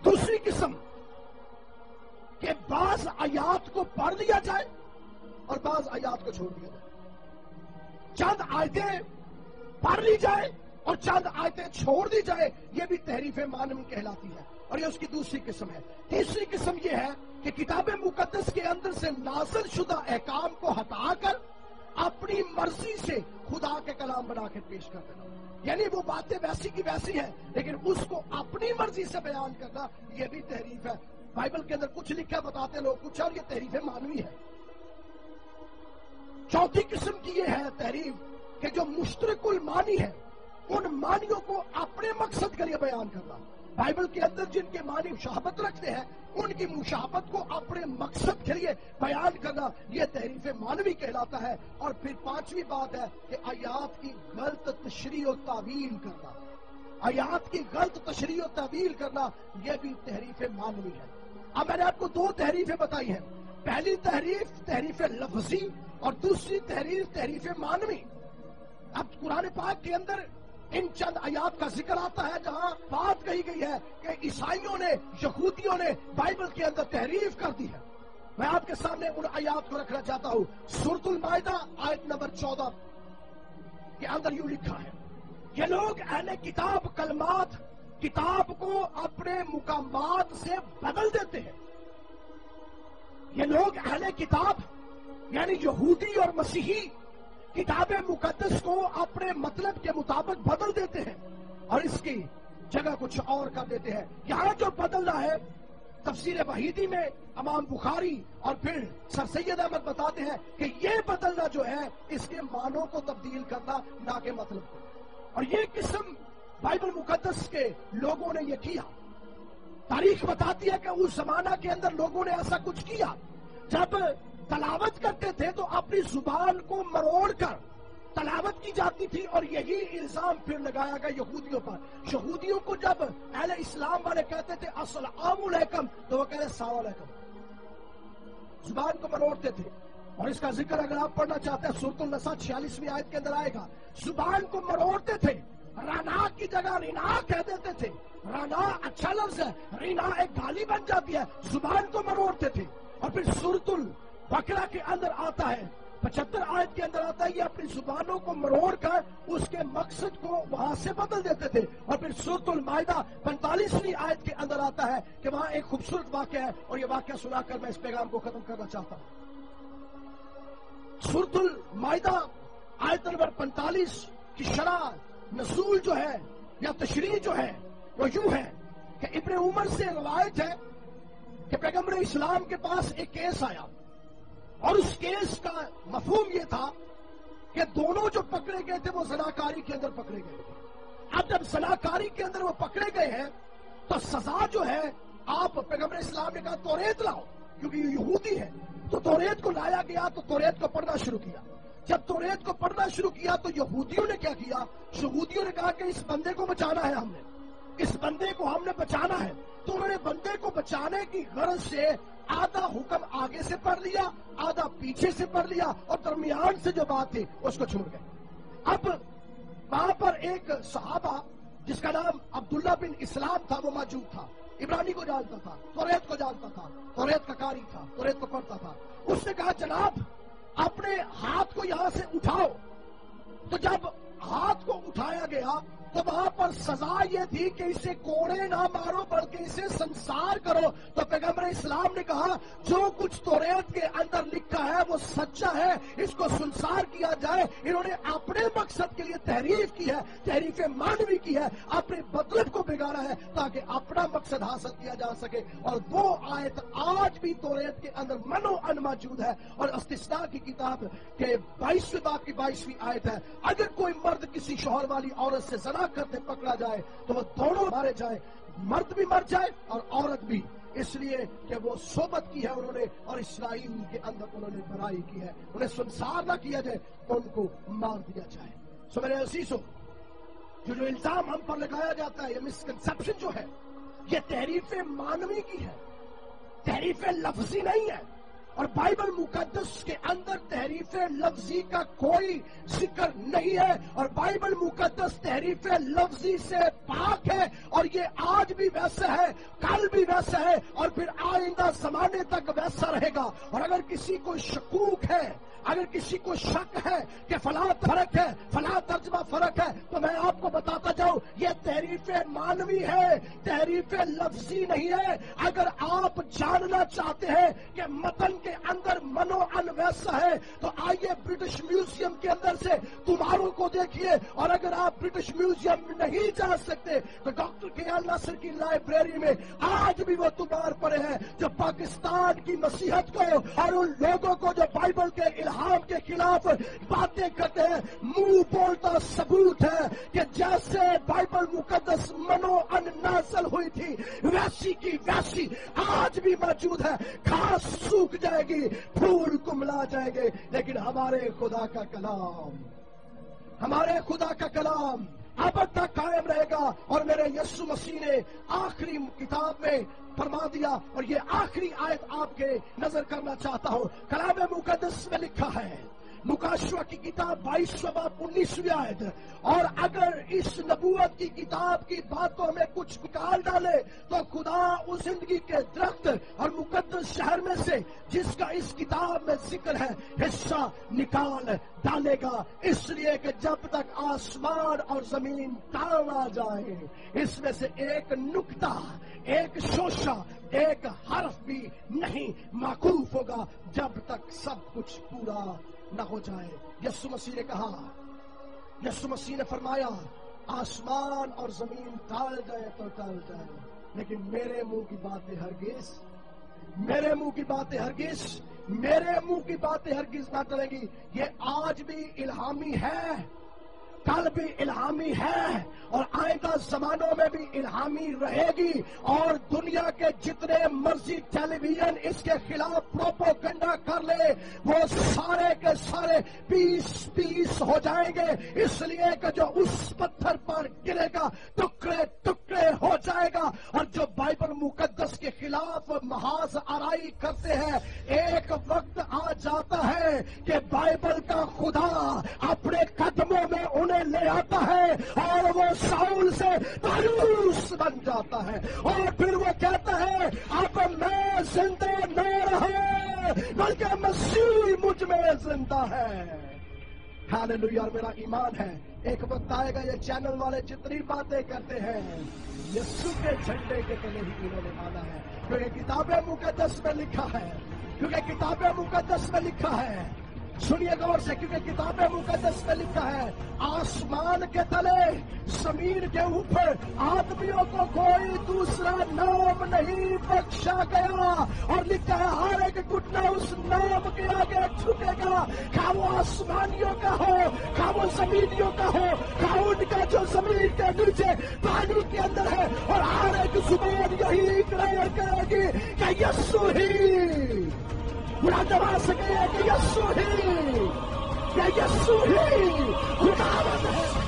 دوسری قسم کہ بعض آیات کو پڑھ لیا جائے اور بعض آیات کو چھوڑ دیا جائے، چند آیتیں پڑھ لی جائے اور چند آیتیں چھوڑ دی جائے، یہ بھی تحریف معنوی کہلاتی ہے، اور یہ اس کی دوسری قسم ہے۔ تیسری قسم یہ ہے کہ کتاب مقدس کے اندر سے نازل شدہ احکام کو ہٹا کر اپنی مرضی سے خدا کے کلام بنا کے پیش کر دینا، یعنی وہ باتیں ویسی کی ویسی ہیں لیکن اس کو اپنی مرضی سے بیان کرنا، یہ بھی تحریف ہے۔ بائبل کے اندر کچھ لکھا بتاتے لوگ کچھ، اور یہ تحریف معنوی ہے۔ چوتھی قسم کی یہ ہے تحریف کہ جو مشترک المانی ہے، ان معنیوں کو اپنے مقصد کے لیے بیان کرنا۔ بائبل کے اندر جن کے معنی مشابہت رکھتے ہیں، ان کی مشابہت کو اپنے مقصد کے لیے بیان کرنا، یہ تحریف معنوی کہلاتا ہے۔ اور پھر پانچویں بات ہے کہ آیات کی غلط تشریح و تعویل کرنا، آیات کی غلط تشریح و تعویل کرنا، یہ بھی تحریف معنوی ہے۔ اب میں نے آپ کو دو تحریفیں بتائی ہیں، پہلی تحریف لفظی اور دوسری تحریف معنوی۔ اب قرآن پاک کے اندر ان چند آیات کا ذکر آتا ہے جہاں بات کہی گئی ہے کہ عیسائیوں نے، یہودیوں نے بائبل کے اندر تحریف کر دی ہے۔ میں آپ کے سامنے ان آیات کو رکھنا چاہتا ہوں۔ سورۃ المائدہ آیت نمبر 14 کے اندر یوں لکھا ہے، یہ لوگ اہل کتاب کلمات کتاب کو اپنے مقامات سے بدل دیتے ہیں۔ یہ لوگ اہل کتاب یعنی یہودی اور مسیحی کتاب مقدس کو اپنے مطلب کے مطابق بدل دیتے ہیں اور اس کی جگہ کچھ اور کر دیتے ہیں۔ یہاں جو بدلنا ہے، تفسیر وحیدی میں امام بخاری اور پھر سر سید احمد بتاتے ہیں کہ یہ بدلنا جو ہے اس کے معنوں کو تبدیل کرنا، نہ کہ مطلب کو۔ اور یہ قسم بائبل مقدس کے لوگوں نے یہ کیا۔ تاریخ بتاتی ہے کہ اس زمانہ کے اندر لوگوں نے ایسا کچھ کیا، جب تلاوت کرتے تھے تو اپنی زبان کو مروڑ کر تلاوت کی جاتی تھی، اور یہی الزام پھر لگایا گیا یہودیوں پر۔ یہودیوں کو جب اہل اسلام والے کہتے تھے السلام علیکم تو وہ کہہ رہے السلام علیکم، زبان کو مروڑتے تھے۔ اور اس کا ذکر اگر آپ پڑھنا چاہتے ہیں سورۃ النساء 46ویں آیت کے اندر آئے گا، زبان کو مروڑتے تھے، رانا کی جگہ رینا کہہ دیتے تھے۔ رانا اچھا لفظ ہے، رینا ایک گالی بن جاتی ہے، زبان کو مروڑتے تھے۔ اور پھر سورۃ البقرہ کے اندر آتا ہے 75 آیت کے اندر آتا ہے، یہ اپنی زبانوں کو مروڑ کر اس کے مقصد کو وہاں سے بدل دیتے تھے۔ اور پھر سورۃ المائدہ 45ویں آیت کے اندر آتا ہے کہ وہاں ایک خوبصورت واقعہ ہے، اور یہ واقعہ سنا کر میں اس پیغام کو ختم کرنا چاہتا ہوں۔ سورۃ المائدہ آیت نمبر 45 کی شرح نزول جو ہے یا تشریح جو ہے وہ یوں ہے کہ ابن عمر سے روایت ہے کہ پیغمبر اسلام کے پاس ایک کیس آیا، اور اس کیس کا مفہوم یہ تھا کہ دونوں جو پکڑے گئے تھے وہ زناکاری کے اندر پکڑے گئے تھے۔ اب جب زناکاری کے اندر وہ پکڑے گئے ہیں تو سزا جو ہے، آپ پیغمبر اسلام نے کہا توریت لاؤ، کیونکہ یہ یہودی ہے، تو توریت کو لایا گیا، تو توریت کو پڑھنا شروع کیا۔ جب توریت کو پڑھنا شروع کیا تو یہودیوں نے کیا کیا، یہودیوں نے کہا کہ اس بندے کو بچانا ہے، ہم نے اس بندے کو ہم نے بچانا ہے، تو انہوں نے بندے کو بچانے کی غرض سے آدھا حکم آگے سے پڑھ لیا، آدھا پیچھے سے پڑھ لیا، اور درمیان سے جو بات تھی اس کو چھوڑ گئے۔ اب وہاں پر ایک صحابہ جس کا نام عبداللہ بن اسلام تھا، وہ موجود تھا، عبرانی کو جانتا تھا، توریت کو جانتا تھا، توریت کا قاری تھا، توریت کو پڑھتا تھا۔ اس نے کہا جناب اپنے ہاتھ کو یہاں سے اٹھاؤ۔ تو جب ہاتھ کو اٹھایا گیا تو وہاں پر سزا یہ تھی کہ اسے کوڑے نہ مارو بلکہ اسے سنسار کرو۔ تو پیغمبر اسلام نے کہا جو کچھ توریت کے اندر لکھا ہے وہ سچا ہے، اس کو سنسار کیا جائے۔ انہوں نے اپنے مقصد کے لیے تحریف کی ہے، تحریف معنوی کی ہے، اپنے مطلب کو بگاڑا ہے تاکہ اپنا مقصد حاصل کیا جا سکے۔ اور وہ آیت آج بھی توریت کے اندر منو ان موجود ہے، اور استثناء کی کتاب کے 22ویں باب کی 22ویں آیت ہے، اگر کوئی مرد کسی شوہر والی عورت سے زنا کرتے پکڑا جائے تو وہ دونوں مارے جائے، مرد بھی مر جائے اور عورت بھی، اس لیے کہ وہ صحبت کی ہے انہوں نے، اور اسرائیل کے اندر انہوں نے برائی کی ہے، انہیں سنسار نہ کیا جائے، ان کو مار دیا جائے۔ سو میرے عزیزو، جو الزام ہم پر لگایا جاتا ہے، یہ مسکنسپشن جو ہے، یہ تحریف معنوی کی ہے، تحریف لفظی نہیں ہے۔ اور بائبل مقدس کے اندر تحریف لفظی کا کوئی ذکر نہیں ہے، اور بائبل مقدس تحریف لفظی سے پاک ہے، اور یہ آج بھی ویسا ہے، کل بھی ویسا ہے، اور پھر آئندہ زمانے تک ویسا رہے گا۔ اور اگر کسی کو شکوک ہے، اگر کسی کو شک ہے کہ فلاں فرق ہے، فلاں ترجمہ فرق ہے، تو میں آپ کو بتاتا جاؤں یہ تحریف مانوی ہے، تحریف لفظی نہیں ہے۔ اگر آپ جاننا چاہتے ہیں کہ متن کے اندر منو ان ویسا ہے تو آئیے برٹش میوزیم کے اندر سے تمہاروں کو دیکھیے، اور اگر آپ برٹش میوزیم نہیں جا سکتے تو ڈاکٹر کیال ناصر کی لائبریری میں آج بھی وہ تمہار پڑے ہیں جو پاکستان کی مسیحت کو اور ان لوگوں کو جو بائبل کے الہام کے خلاف باتیں کرتے ہیں، منہ بولتا ثبوت ہے کہ جیسے بائبل مقدس منو ان نازل ہوئی تھی ویسی کی ویسی آج بھی موجود ہے۔ گھاس سوکھ جائے گی، پھول کملا جائے گے، لیکن ہمارے خدا کا کلام، ہمارے خدا کا کلام اب تک قائم رہے گا۔ اور میرے یسوع مسیح نے آخری کتاب میں فرما دیا، اور یہ آخری آیت آپ کے نظر کرنا چاہتا ہوں۔ کلام مقدس میں لکھا ہے، مکاشوہ کی کتاب 22 باب 19 آیت، اور اگر اس نبوت کی کتاب کی باتوں میں کچھ نکال ڈالے تو خدا اس زندگی کے درخت اور مقدس شہر میں سے جس کا اس کتاب میں ذکر ہے حصہ نکال ڈالے گا، اس لیے کہ جب تک آسمان اور زمین ٹال نہ جائے اس میں سے ایک نقطہ، ایک شوشہ، ایک حرف بھی نہیں موقوف ہوگا جب تک سب کچھ پورا نہ ہو جائے۔ یسوع مسیح نے کہا، یسوع مسیح نے فرمایا آسمان اور زمین ٹال جائے تو ٹال جائے، لیکن میرے منہ کی باتیں ہرگز، میرے منہ کی باتیں ہرگز، میرے منہ کی باتیں ہرگز نہ ٹلیں گی۔ یہ آج بھی الہامی ہے، کل بھی الہامی ہے، اور آئندہ زمانوں میں بھی الہامی رہے گی، اور دنیا کے جتنے مرضی ٹیلی ویژن اس کے خلاف پروپیگنڈا کر لے وہ سارے کے سارے پیس ہو جائیں گے، اس لیے کہ جو اس پتھر پر گرے گا ٹکڑے ٹکڑے ہو جائے گا۔ اور جو بائبل مقدس کے خلاف محاذ آرائی کرتے ہیں، ایک وقت آ جاتا ہے کہ بائبل کا خدا اپنے قدموں میں انہیں لے آتا ہے اور وہ ساؤل سے طالوس بن جاتا ہے، اور پھر وہ کہتا ہے اب میں زندہ نہ رہا بلکہ مسیح مجھ میں زندہ ہے۔ ہاللویا۔ اور میرا ایمان ہے ایک وقت آئے گا یہ چینل والے جتنی باتیں کرتے ہیں یسوع کے جھنڈے کے تلے ہی انہوں نے آنا ہے، کیونکہ کتاب مقدس میں لکھا ہے، کیونکہ کتاب مقدس میں لکھا ہے، سنیے غور سے، کیونکہ کتاب مقدس میں لکھا ہے آسمان کے تلے زمین کے اوپر آدمیوں کو کوئی دوسرا نام نہیں بخشا گیا، اور لکھا ہے ہر ایک گھٹنا اس نام کے آگے جھکے گا، کیا وہ آسمانیوں کا ہو، کیا وہ زمینیوں کا ہو، کیا ان کا جو زمین کے نیچے پانی کے اندر ہے، اور ہر ایک زبان یہی اقرار کرے گی کہ یسوع ہی پورا دبا سکے کہ یسوع ہی خداوند ہے۔